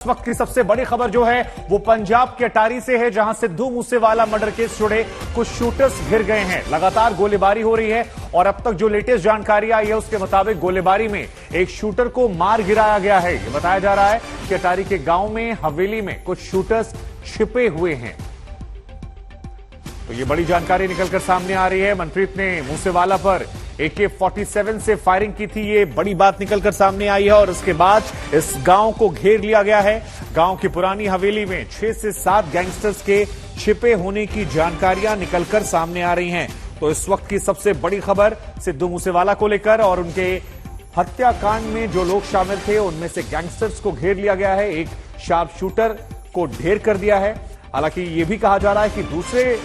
इस वक्त की सबसे बड़ी खबर जो है वो पंजाब के अटारी से है, जहां सिद्धू मूसेवाला मर्डर केस जुड़े कुछ शूटर्स घिर गए हैं। लगातार गोलीबारी हो रही है और अब तक जो लेटेस्ट जानकारी आई है उसके मुताबिक गोलीबारी में एक शूटर को मार गिराया गया है। ये बताया जा रहा है कि अटारी के गांव में हवेली में कुछ शूटर्स छिपे हुए हैं। तो ये बड़ी जानकारी निकलकर सामने आ रही है। मनप्रीत ने मूसेवाला पर AK-47 से फायरिंग की थी, ये बड़ी बात निकलकर सामने आई है और उसके बाद इस गांव को घेर लिया गया है। गांव की पुरानी हवेली में 6 से 7 गैंगस्टर्स के छिपे होने की जानकारियां निकलकर सामने आ रही हैं। तो इस वक्त की सबसे बड़ी खबर सिद्धू मूसेवाला को लेकर और उनके हत्याकांड में जो लोग शामिल थे उनमें से गैंगस्टर्स को घेर लिया गया है। एक शार्प शूटर को ढेर कर दिया है। हालांकि यह भी कहा जा रहा है कि दूसरे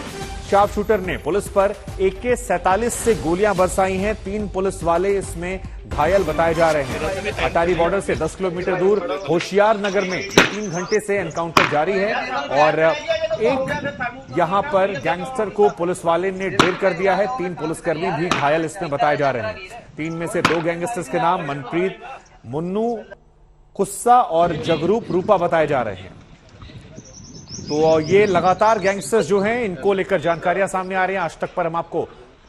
शार्प शूटर ने पुलिस पर AK-47 से गोलियां बरसाई हैं। 3 पुलिस वाले इसमें घायल बताए जा रहे हैं। अटारी बॉर्डर से 10 किलोमीटर दूर होशियार नगर में 3 घंटे से एनकाउंटर जारी है और एक यहां पर गैंगस्टर को पुलिस वाले ने ढेर कर दिया है। 3 पुलिसकर्मी भी घायल इसमें बताए जा रहे हैं। 3 में से 2 गैंगस्टर्स के नाम मनप्रीत, मुन्नू कुस्सा और जगरूप रूपा बताए जा रहे हैं। तो ये लगातार गैंगस्टर्स जो हैं इनको लेकर जानकारियां सामने आ रही हैं। आज तक पर हम आपको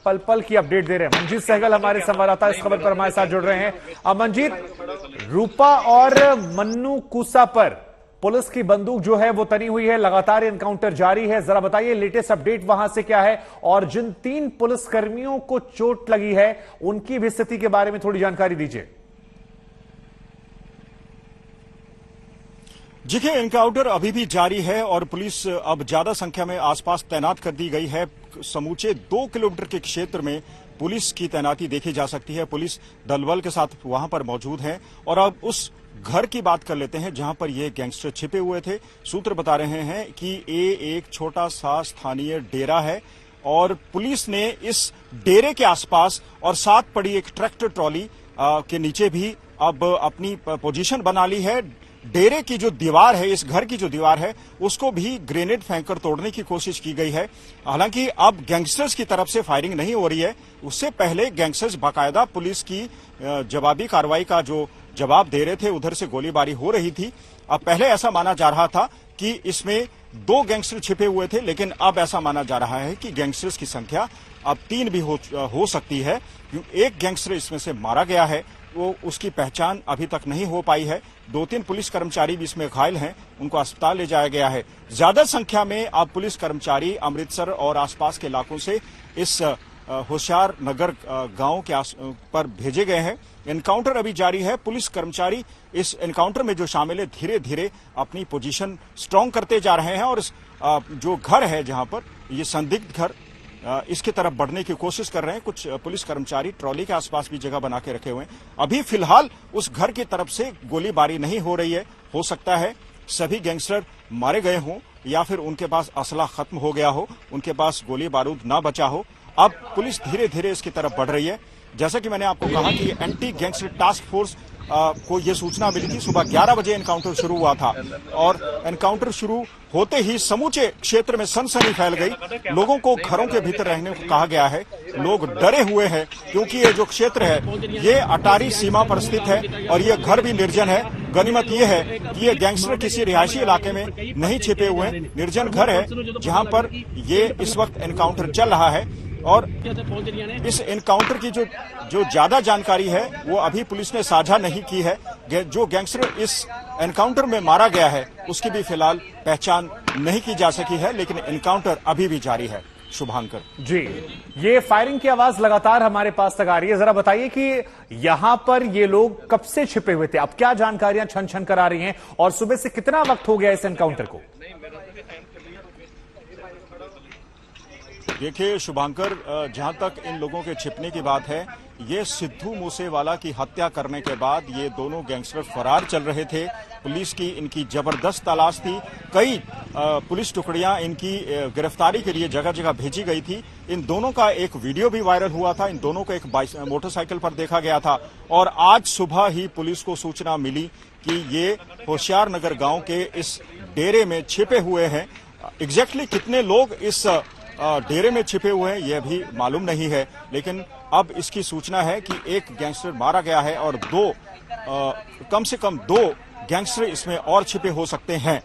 पल पल की अपडेट दे रहे हैं। मंजीत सहगल हमारे संवाददाता इस खबर पर हमारे साथ जुड़ रहे हैं। मंजीत, रूपा और मन्नू कुसा पर पुलिस की बंदूक जो है वो तनी हुई है, लगातार एनकाउंटर जारी है। जरा बताइए लेटेस्ट अपडेट वहां से क्या है और जिन 3 पुलिसकर्मियों को चोट लगी है उनकी भी स्थिति के बारे में थोड़ी जानकारी दीजिए। देखिए, एनकाउंटर अभी भी जारी है और पुलिस अब ज्यादा संख्या में आसपास तैनात कर दी गई है। समूचे 2 किलोमीटर के क्षेत्र में पुलिस की तैनाती देखी जा सकती है। पुलिस दलबल के साथ वहां पर मौजूद है और अब उस घर की बात कर लेते हैं जहां पर ये गैंगस्टर छिपे हुए थे। सूत्र बता रहे हैं कि ये एक छोटा सा स्थानीय डेरा है और पुलिस ने इस डेरे के आसपास और साथ पड़ी एक ट्रैक्टर ट्रॉली के नीचे भी अब अपनी पोजीशन बना ली है। डेरे की जो दीवार है, इस घर की जो दीवार है, उसको भी ग्रेनेड फेंककर तोड़ने की कोशिश की गई है। हालांकि अब गैंगस्टर्स की तरफ से फायरिंग नहीं हो रही है। उससे पहले गैंगस्टर्स बाकायदा पुलिस की जवाबी कार्रवाई का जो जवाब दे रहे थे, उधर से गोलीबारी हो रही थी। अब पहले ऐसा माना जा रहा था कि इसमें 2 गैंगस्टर छिपे हुए थे, लेकिन अब ऐसा माना जा रहा है कि गैंगस्टर्स की संख्या अब 3 भी हो सकती है। एक गैंगस्टर इसमें से मारा गया है, वो उसकी पहचान अभी तक नहीं हो पाई है। 2-3 पुलिस कर्मचारी भी इसमें घायल हैं, उनको अस्पताल ले जाया गया है। ज्यादा संख्या में अब पुलिस कर्मचारी अमृतसर और आसपास के इलाकों से इस होशियार नगर गांव के पर भेजे गए हैं। एनकाउंटर अभी जारी है। पुलिस कर्मचारी इस एनकाउंटर में जो शामिल है धीरे धीरे अपनी पोजीशन स्ट्रांग करते जा रहे हैं और जो घर है जहां पर ये संदिग्ध घर, इसकी तरफ बढ़ने की कोशिश कर रहे हैं। कुछ पुलिस कर्मचारी ट्रॉली के आसपास भी जगह बना के रखे हुए हैं। अभी फिलहाल उस घर की तरफ से गोलीबारी नहीं हो रही है। हो सकता है सभी गैंगस्टर मारे गए हों या फिर उनके पास असला खत्म हो गया हो, उनके पास गोली बारूद ना बचा हो। अब पुलिस धीरे धीरे इसकी तरफ बढ़ रही है। जैसा कि मैंने आपको कहा कि एंटी गैंगस्टर टास्क फोर्स को यह सूचना मिली थी। सुबह 11 बजे एनकाउंटर शुरू हुआ था और एनकाउंटर शुरू होते ही समूचे क्षेत्र में सनसनी फैल गई। लोगों को घरों के भीतर रहने को कहा गया है। लोग डरे हुए हैं क्योंकि ये जो क्षेत्र है ये अटारी सीमा पर स्थित है और ये घर भी निर्जन है। गनीमत ये है कि ये गैंगस्टर किसी रिहायशी इलाके में नहीं छिपे हुए हैं। निर्जन घर है जहां पर ये इस वक्त एनकाउंटर चल रहा है और इस एनकाउंटर की जो ज्यादा जानकारी है वो अभी पुलिस ने साझा नहीं की है। जो गैंगस्टर इस एनकाउंटर में मारा गया है उसकी भी फिलहाल पहचान नहीं की जा सकी है, लेकिन एनकाउंटर अभी भी जारी है। शुभांकर जी, ये फायरिंग की आवाज लगातार हमारे पास तक आ रही है। जरा बताइए कि यहां पर ये लोग कब से छिपे हुए थे, अब क्या जानकारियां छन छन कर आ रही हैं और सुबह से कितना वक्त हो गया इस एनकाउंटर को? देखिए शुभांकर, जहां तक इन लोगों के छिपने की बात है, ये सिद्धू मूसेवाला की हत्या करने के बाद ये दोनों गैंगस्टर फरार चल रहे थे। पुलिस की इनकी जबरदस्त तलाश थी। कई पुलिस टुकड़ियां इनकी गिरफ्तारी के लिए जगह जगह भेजी गई थी। इन दोनों का एक वीडियो भी वायरल हुआ था। इन दोनों को एक मोटरसाइकिल पर देखा गया था और आज सुबह ही पुलिस को सूचना मिली कि ये होशियार नगर गांव के इस डेरे में छिपे हुए हैं। एग्जैक्टली कितने लोग इस डेरे में छिपे हुए हैं यह भी मालूम नहीं है, लेकिन अब इसकी सूचना है कि एक गैंगस्टर मारा गया है और कम से कम दो गैंगस्टर इसमें और छिपे हो सकते हैं।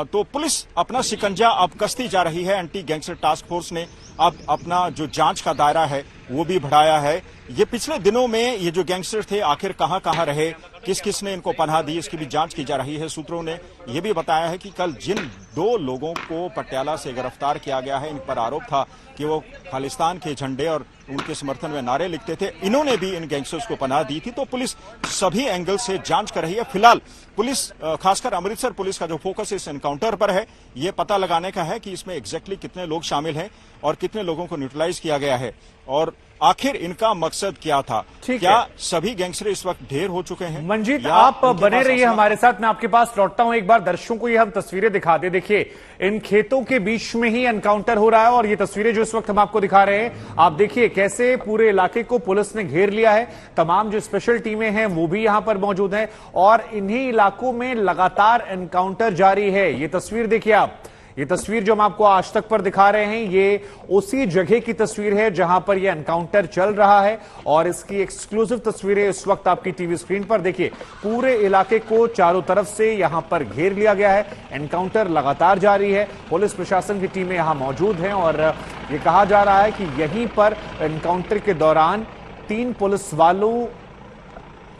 तो पुलिस अपना शिकंजा अब कसती जा रही है। एंटी गैंगस्टर टास्क फोर्स ने अब अपना जो जांच का दायरा है वो भी बढ़ाया है। ये पिछले दिनों में ये जो गैंगस्टर थे आखिर कहां रहे, किस किस ने इनको पनाह दी, इसकी भी जांच की जा रही है। सूत्रों ने यह भी बताया है कि कल जिन 2 लोगों को पटियाला से गिरफ्तार किया गया है, इन पर आरोप था कि वो खालिस्तान के झंडे और उनके समर्थन में नारे लिखते थे, इन्होंने भी इन गैंगस्टर्स को पनाह दी थी। तो पुलिस सभी एंगल से जांच कर रही है। फिलहाल पुलिस, खासकर अमृतसर पुलिस का जो फोकस इस एनकाउंटर पर है, ये पता लगाने का है कि इसमें एग्जैक्टली कितने लोग शामिल हैं और कितने लोगों को न्यूट्रलाइज किया गया है और आखिर इनका मकसद क्या था। क्या सभी गैंगस्टर इस वक्त ढेर हो चुके हैं? मंजीत, आप बने रहिए हमारे साथ, मैं आपके पास लौटता हूं। एक बार दर्शकों को ये हम तस्वीरें दिखा दे। देखिए, इन खेतों के बीच में ही एनकाउंटर हो रहा है और ये तस्वीरें जो इस वक्त हम आपको दिखा रहे हैं, आप देखिए कैसे पूरे इलाके को पुलिस ने घेर लिया है। तमाम जो स्पेशल टीमें हैं वो भी यहां पर मौजूद हैं और इन्हीं इलाकों में लगातार एनकाउंटर जारी है। ये तस्वीर देखिए आप, ये तस्वीर जो हम आपको आज तक पर दिखा रहे हैं, ये उसी जगह की तस्वीर है जहां पर यह एनकाउंटर चल रहा है और इसकी एक्सक्लूसिव तस्वीरें इस वक्त आपकी टीवी स्क्रीन पर देखिए। पूरे इलाके को चारों तरफ से यहां पर घेर लिया गया है। एनकाउंटर लगातार जारी है। पुलिस प्रशासन की टीमें यहां मौजूद हैं और यह कहा जा रहा है कि यहीं पर एनकाउंटर के दौरान 3 पुलिस वालों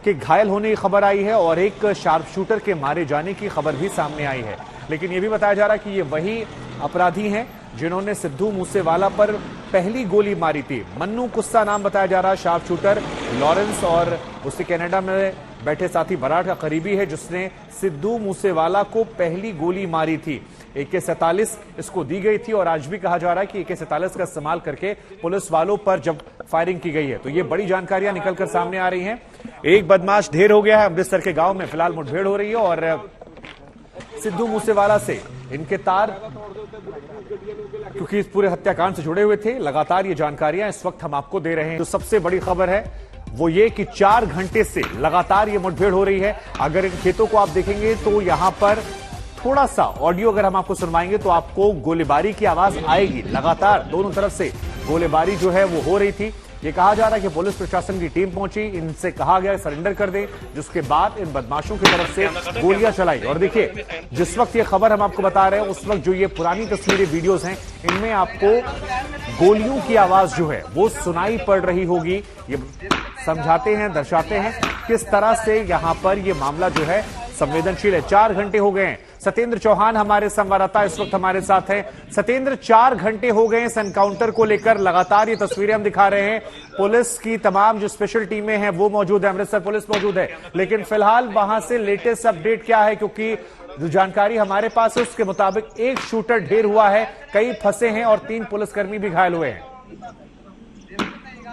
के घायल होने की खबर आई है और एक शार्प शूटर के मारे जाने की खबर भी सामने आई है। लेकिन यह भी बताया जा रहा है कि ये वही अपराधी हैं जिन्होंने सिद्धू मूसेवाला पर पहली गोली मारी थी। मन्नू कुस्सा नाम बताया जा रहा है शार्प शूटर लॉरेंस और उससे कनाडा में बैठे साथी बराड़ का करीबी है जिसने सिद्धू मूसेवाला को पहली गोली मारी थी। AK-47 इसको दी गई थी और आज भी कहा जा रहा है कि AK-47 का इस्तेमाल करके पुलिस वालों पर जब फायरिंग की गई है। तो ये बड़ी जानकारियां निकलकर सामने आ रही हैं। एक बदमाश ढेर हो गया है। अमृतसर के गांव में फिलहाल मुठभेड़ हो रही है और सिद्धू मूसेवाला से इनके तार क्योंकि इस पूरे हत्याकांड से जुड़े हुए थे। लगातार ये जानकारियां इस वक्त हम आपको दे रहे हैं। जो सबसे बड़ी खबर है वो ये कि 4 घंटे से लगातार ये मुठभेड़ हो रही है। अगर इन खेतों को आप देखेंगे तो यहां पर थोड़ा सा ऑडियो अगर हम आपको सुनवाएंगे तो आपको गोलीबारी की आवाज आएगी। लगातार दोनों तरफ से गोलीबारी जो है वो हो रही थी। ये कहा जा रहा है कि पुलिस प्रशासन की टीम पहुंची, इनसे कहा गया सरेंडर कर दें, जिसके बाद इन बदमाशों की तरफ से गोलियां चलाई। और देखिए, जिस वक्त ये खबर हम आपको बता रहे हैं उस वक्त जो ये पुरानी तस्वीरें वीडियोस हैं इनमें आपको गोलियों की आवाज जो है वो सुनाई पड़ रही होगी। ये समझाते हैं, दर्शाते हैं किस तरह से यहां पर ये मामला जो है संवेदनशील है। 4 घंटे हो गए हैं। सत्येंद्र चौहान हमारे संवाददाता इस वक्त हमारे साथ हैं। सत्येंद्र, 4 घंटे हो गए इस एनकाउंटर को लेकर, लगातार ये तस्वीरें हम दिखा रहे हैं। पुलिस की तमाम जो स्पेशल टीमें हैं वो मौजूद है, अमृतसर पुलिस मौजूद है, लेकिन फिलहाल वहां से लेटेस्ट अपडेट क्या है? क्योंकि जो जानकारी हमारे पास है उसके मुताबिक एक शूटर ढेर हुआ है, कई फंसे हैं और 3 पुलिसकर्मी भी घायल हुए हैं।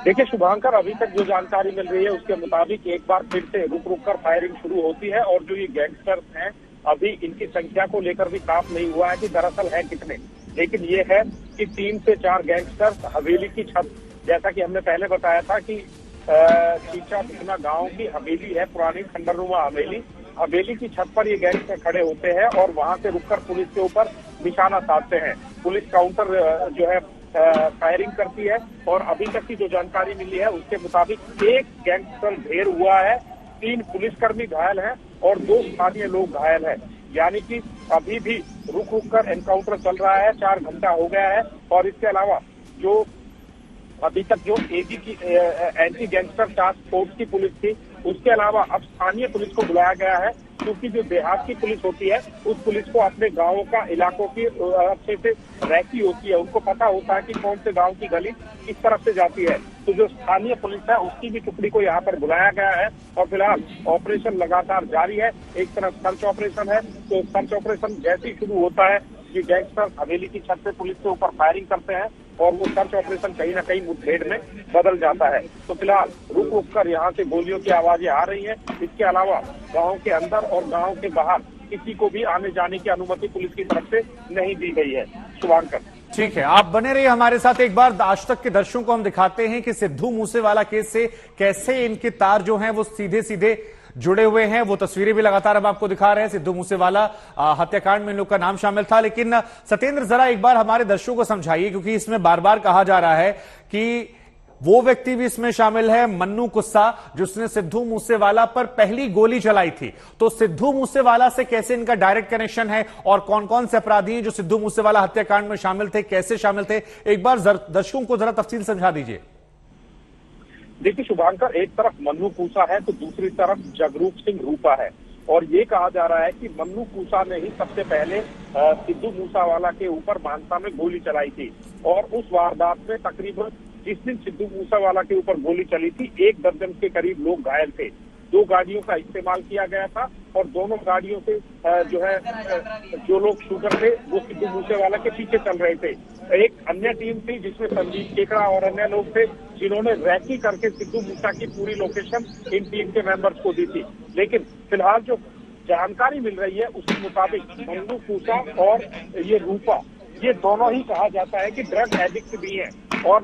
देखिए शुभांकर, अभी तक जो जानकारी मिल रही है उसके मुताबिक एक बार फिर से रुक कर फायरिंग शुरू होती है और जो ये गैंगस्टर्स हैं अभी इनकी संख्या को लेकर भी साफ नहीं हुआ है कि दरअसल है कितने, लेकिन ये है कि 3 से 4 गैंगस्टर्स हवेली की छत, जैसा कि हमने पहले बताया था कि चीचा बिकना गांव की हवेली है, पुरानी खंडरनुमा हवेली की छत पर ये गैंगस्टर खड़े होते हैं और वहां से रुककर पुलिस के ऊपर निशाना साधते हैं। पुलिस काउंटर जो है फायरिंग करती है और अभी तक की जो जानकारी मिली है उसके मुताबिक एक गैंगस्टर ढेर हुआ है, 3 पुलिसकर्मी घायल हैं और 2 स्थानीय लोग घायल हैं। यानी कि अभी भी रुक कर एनकाउंटर चल रहा है। 4 घंटा हो गया है और इसके अलावा जो अभी तक जो एजी की एंटी गैंगस्टर टास्क फोर्स की पुलिस थी, उसके अलावा अब स्थानीय पुलिस को बुलाया गया है, क्योंकि जो देहात की पुलिस होती है उस पुलिस को अपने गांवों का, इलाकों की अच्छे से रहती होती है, उनको पता होता है कि कौन से गांव की गली किस तरफ से जाती है। तो जो स्थानीय पुलिस है उसकी भी टुकड़ी को यहाँ पर बुलाया गया है और फिलहाल ऑपरेशन लगातार जारी है। एक तरफ सर्च ऑपरेशन है, तो सर्च ऑपरेशन जैसे ही शुरू होता है कि गैंगस्टर हवेली की छत पे पुलिस के ऊपर फायरिंग करते हैं और वो सर्च ऑपरेशन कहीं ना कहीं मुठभेड़ में बदल जाता है। तो फिलहाल रुक कर यहाँ से गोलियों की आवाजें आ रही हैं। इसके अलावा गांव के अंदर और गांव के बाहर किसी को भी आने जाने की अनुमति पुलिस की तरफ से नहीं दी गई है। शुभांकर, ठीक है, आप बने रहिए हमारे साथ। एक बार आज तक के दर्शकों को हम दिखाते हैं कि सिद्धू मूसेवाला केस से कैसे इनके तार जो हैं वो सीधे सीधे जुड़े हुए हैं। वो तस्वीरें भी लगातार हम आपको दिखा रहे हैं। सिद्धू मूसेवाला हत्याकांड में इन लोग का नाम शामिल था। लेकिन सत्येंद्र, जरा एक बार हमारे दर्शकों को समझाइए, क्योंकि इसमें बार बार कहा जा रहा है कि वो व्यक्ति भी इसमें शामिल है, मन्नू कुस्सा, जिसने सिद्धू मूसेवाला पर पहली गोली चलाई थी। तो सिद्धू मूसेवाला से कैसे इनका डायरेक्ट कनेक्शन है और कौन कौन से अपराधी हैं जो सिद्धू मूसेवाला हत्याकांड में शामिल थे, कैसे शामिल थे, एक बार दर्शकों को जरा तफसील समझा दीजिए। देखिए शुभांकर, एक तरफ मन्नू पूसा है तो दूसरी तरफ जगरूप सिंह रूपा है। और ये कहा जा रहा है कि मन्नू पूसा ने ही सबसे पहले सिद्धू मूसेवाला के ऊपर मानसा में गोली चलाई थी। और उस वारदात में तकरीबन जिस दिन सिद्धू मूसेवाला के ऊपर गोली चली थी 1 दर्जन के करीब लोग घायल थे। 2 गाड़ियों का इस्तेमाल किया गया था और दोनों गाड़ियों से जो लोग शूटर थे वो सिद्धू मूसेवाला के पीछे चल रहे थे। एक अन्य टीम थी जिसमें संजीव केकड़ा और अन्य लोग थे जिन्होंने रैकी करके सिद्धू मूसा की पूरी लोकेशन इन टीम के मेंबर्स को दी थी। लेकिन फिलहाल जो जानकारी मिल रही है उसके मुताबिक मन्नू पूसा और ये रूपा, ये दोनों ही कहा जाता है कि ड्रग एडिक्ट भी हैं। और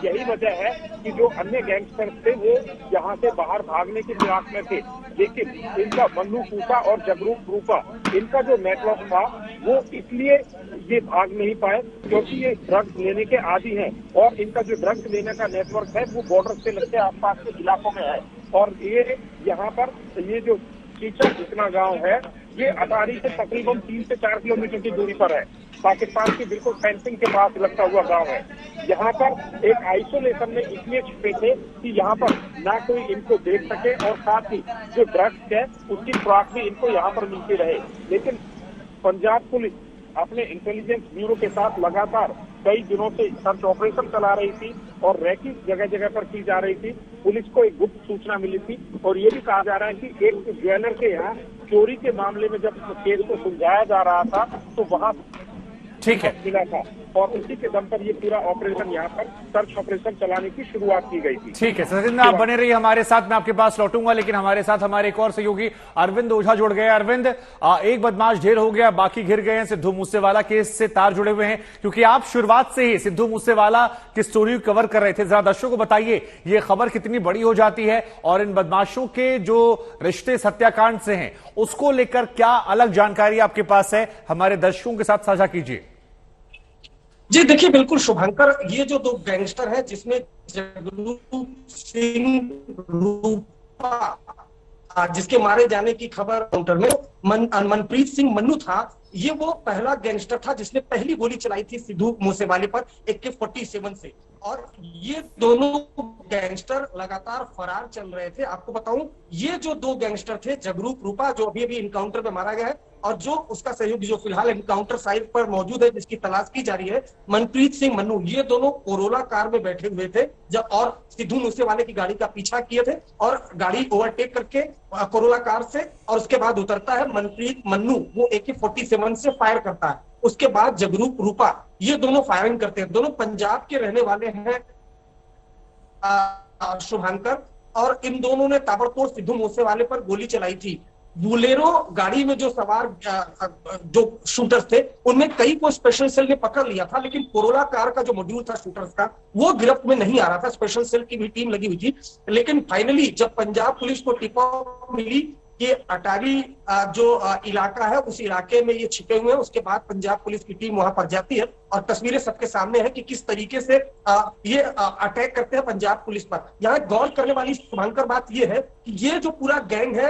यही वजह है कि जो अन्य गैंगस्टर्स थे वो यहाँ से बाहर भागने की फिराक में थे। लेकिन इनका मन्नू पूसा और जगरूप रूपा, इनका जो नेटवर्क था वो इसलिए ये भाग नहीं पाए क्योंकि ये ड्रग्स लेने के आदी हैं। और इनका जो ड्रग्स लेने का नेटवर्क है वो बॉर्डर से लगते आसपास के इलाकों में है। और ये यहाँ पर ये जो कीचड़ जितना गांव है ये अटारी से तकरीबन 3 से 4 किलोमीटर की दूरी पर है। पाकिस्तान की बिल्कुल फेंसिंग के पास लगता हुआ गांव है। यहाँ पर एक आइसोलेशन में इसलिए छुपे थे कि यहाँ पर ना कोई इनको देख सके और साथ ही जो ड्रग्स है उसकी खुराक भी इनको यहाँ पर मिलती रहे। लेकिन पंजाब पुलिस अपने इंटेलिजेंस ब्यूरो के साथ लगातार कई दिनों से सर्च ऑपरेशन चला रही थी और रैकी जगह जगह पर की जा रही थी। पुलिस को एक गुप्त सूचना मिली थी और ये भी कहा जा रहा है कि एक ज्वेलर के यहाँ चोरी के मामले में जब केस को सुलझाया जा रहा था तो वहां ठीक है मिला था और उसी के दम पर ये पूरा ऑपरेशन यहाँ पर सर्च ऑपरेशन चलाने की शुरुआत की गई थी। ठीक है सचिन, आप बने रहिए हमारे साथ, मैं आपके पास लौटूंगा, लेकिन हमारे साथ हमारे एक और सहयोगी अरविंद ओझा जुड़ गए। अरविंद, एक बदमाश ढेर हो गया, बाकी घिर गए हैं, सिद्धू मूसेवाला केस से तार जुड़े हुए हैं, क्योंकि आप शुरुआत से ही सिद्धू मूसेवाला की स्टोरी कवर कर रहे थे। जरा दर्शकों को बताइए ये खबर कितनी बड़ी हो जाती है और इन बदमाशों के जो रिश्ते इस हत्याकांड से हैं उसको लेकर क्या अलग जानकारी आपके पास है, हमारे दर्शकों के साथ साझा कीजिए। जी देखिए, बिल्कुल शुभंकर, ये जो 2 गैंगस्टर हैं जिसमें जगरूप सिंह रूपा जिसके मारे जाने की खबर काउंटर में मनप्रीत सिंह मन्नू था, ये वो पहला गैंगस्टर था जिसने पहली गोली चलाई थी सिद्धू मूसेवाले पर AK-47 से। और ये दोनों गैंगस्टर लगातार फरार चल रहे थे। आपको बताऊं, ये जो 2 गैंगस्टर थे, जगरूप रूपा जो अभी इनकाउंटर में मारा गया है और जो उसका सहयोगी जो फिलहाल एनकाउंटर साइट पर मौजूद है जिसकी तलाश की जा रही है, मनप्रीत सिंह मन्नू, ये दोनों कोरोला कार में बैठे हुए थे जब और सिद्धू मूसेवाले की गाड़ी का पीछा किए थे और गाड़ी ओवरटेक करके कोरोला कार से और उसके बाद उतरता है मनप्रीत मन्नू, वो AK-47 से फायर करता है। उसके बाद जगरूप रूपा, ये दोनों फायरिंग करते हैं। दोनों पंजाब के रहने वाले हैं शुभांकर, और इन दोनों ने ताबड़तोड़ सिद्धू मूसेवाले पर गोली चलाई थी। बुलेरो गाड़ी में जो सवार जो शूटर्स थे उनमें कई को स्पेशल सेल ने पकड़ लिया था, लेकिन कोरोला कार का जो मॉड्यूल था शूटर्स का वो गिरफ्त में नहीं आ रहा था। स्पेशल सेल की भी टीम लगी हुई थी। लेकिन फाइनली जब पंजाब पुलिस को टिप ऑफ मिली कि अटारी जो इलाका है उस इलाके में ये छिपे हुए हैं, उसके बाद पंजाब पुलिस की टीम वहां पर जाती है और तस्वीरें सबके सामने है कि किस तरीके से ये अटैक करते हैं पंजाब पुलिस पर। यहाँ गौर करने वाली शुभंकर बात ये है कि ये जो पूरा गैंग है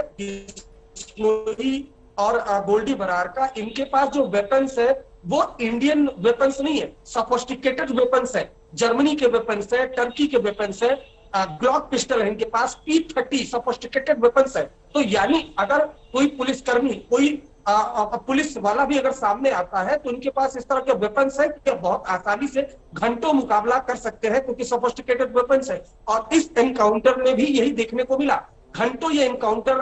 और गोल्डी बरार का, इनके पास जो वेपन्स है वो इंडियन वेपन्स नहीं है, सोफिस्टिकेटेड वेपन्स है, जर्मनी के वेपन्स है, टर्की के वेपन्स है, ग्लॉक पिस्टल है इनके पास, P-30 सोफिस्टिकेटेड वेपन्स है। तो यानी अगर कोई पुलिसकर्मी, कोई पुलिस वाला भी अगर सामने आता है तो उनके पास इस तरह के वेपन्स है कि बहुत आसानी से घंटों मुकाबला कर सकते हैं, क्योंकि सोफिस्टिकेटेड वेपन्स है। और इस एनकाउंटर में भी यही देखने को मिला। घंटों ये एनकाउंटर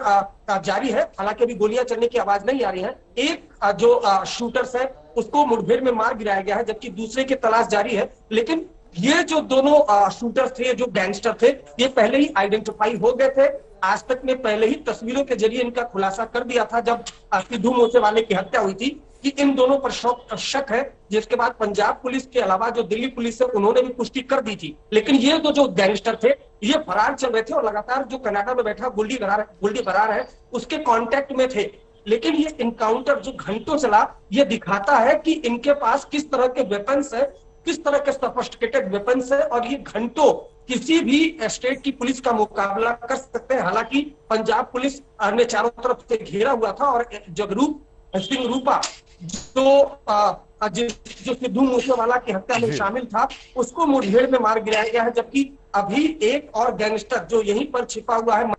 जारी है, हालांकि अभी गोलियां चलने की आवाज नहीं आ रही है। एक जो शूटर्स है उसको मुठभेड़ में मार गिराया गया है, जबकि दूसरे की तलाश जारी है। लेकिन ये जो दोनों शूटर्स थे, जो गैंगस्टर थे, ये पहले ही आइडेंटिफाई हो गए थे। आज तक में पहले ही तस्वीरों के जरिए इनका खुलासा कर दिया था जब सिद्धू मूसेवाले की हत्या हुई थी कि इन दोनों पर शक है, जिसके बाद पंजाब पुलिस के अलावा जो दिल्ली पुलिस है उन्होंने भी पुष्टि कर दी थी। लेकिन ये जो गैंगस्टर थे ये फरार चल रहे थे और लगातार जो कनाडा में बैठा गोल्डी बरार है उसके कांटेक्ट में थे। लेकिन ये इनकाउंटर जो घंटों चला, ये दिखाता है कि इनके पास किस तरह के वेपन्स है, किस तरह के सोफिस्टिकेटेड वेपन्स है, और ये घंटों किसी भी स्टेट की पुलिस का मुकाबला कर सकते हैं। हालांकि पंजाब पुलिस ने चारों तरफ से घेरा हुआ था और जगरूप सिंह रूपा जो सिद्धू मूसेवाला की हत्या में शामिल था, उसको मुठभेड़ में मार गिराया गया है। जबकि अभी एक और गैंगस्टर जो यहीं पर छिपा हुआ है।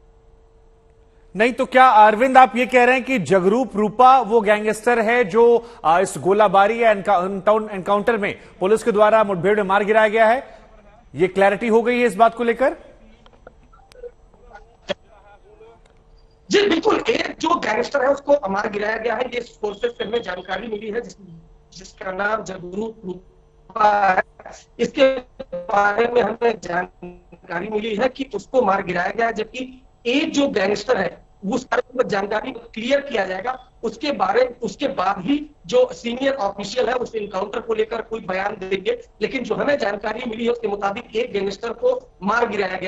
नहीं तो क्या अरविंद आप ये कह रहे हैं कि जगरूप रूपा वो गैंगस्टर है जो इस गोलाबारी या एनकाउंटर में पुलिस के द्वारा मुठभेड़ में मार गिराया गया है? ये क्लैरिटी हो गई है इस बात को लेकर? जी बिल्कुल, एक जो गैंगस्टर है उसको मार गिराया गया है। ये सोर्सेस से हमें जानकारी मिली है जिसका नाम जगरूप रूपा है। इसके बारे में हमें जानकारी मिली है कि उसको मार गिराया गया है। जबकि एक जो गैंगस्टर है उस पर जानकारी क्लियर किया जाएगा। उसके बाद ही जो सीनियर ऑफिशियल है उस इनकाउंटर को लेकर कोई बयान देंगे। लेकिन जो हमें जानकारी मिली है उसके मुताबिक एक गैंगस्टर को मार गिराया गया।